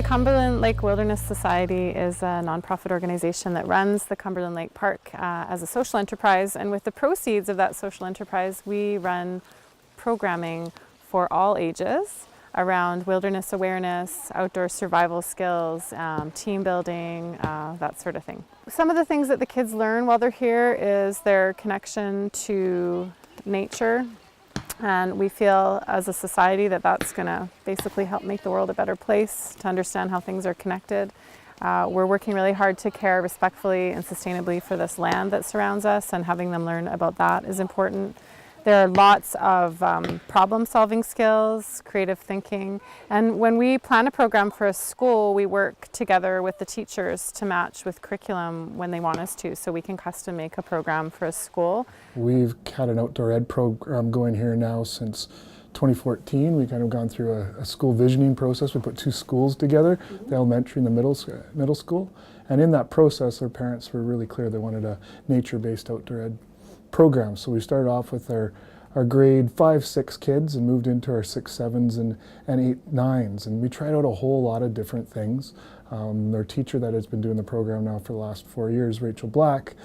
Cumberland Lake Wilderness Society is a nonprofit organization that runs the Cumberland Lake Park as a social enterprise, and with the proceeds of that social enterprise we run programming for all ages around wilderness awareness, outdoor survival skills, team building, that sort of thing. Some of the things that the kids learn while they're here is their connection to nature. And we feel as a society that that's going to basically help make the world a better place, to understand how things are connected. We're working really hard to care respectfully and sustainably for this land that surrounds us, and having them learn about that is important. There are lots of problem-solving skills, creative thinking, and when we plan a program for a school, we work together with the teachers to match with curriculum when they want us to, so we can custom make a program for a school. We've had an outdoor ed program going here now since 2014. We've kind of gone through a school visioning process. We put two schools together, the elementary and the middle school, and in that process our parents were really clear they wanted a nature-based outdoor ed program. So we started off with our grade 5-6 kids and moved into our 6-7s and 8-9s, and we tried out a whole lot of different things. Our teacher that has been doing the program now for the last 4 years, Rachel Black,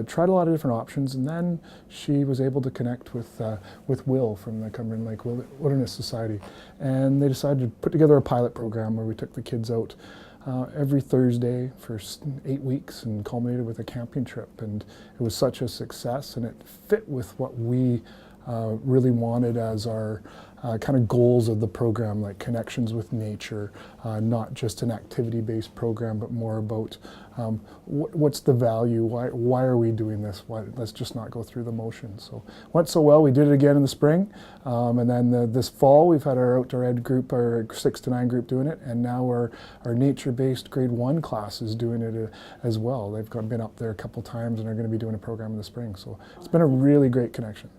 tried a lot of different options, and then she was able to connect with Will from the Cumberland Lake Wilderness Society, and they decided to put together a pilot program where we took the kids out every Thursday for 8 weeks and culminated with a camping trip, and it was such a success, and it fit with what we really wanted as our kind of goals of the program, like connections with nature, not just an activity-based program, but more about what's the value, why are we doing this, let's just not go through the motions. So went so well, we did it again in the spring, and then this fall we've had our outdoor ed group, our 6 to 9 group doing it, and now our nature-based grade 1 class is doing it as well. They've been up there a couple times and are going to be doing a program in the spring, so it's been a really great connection.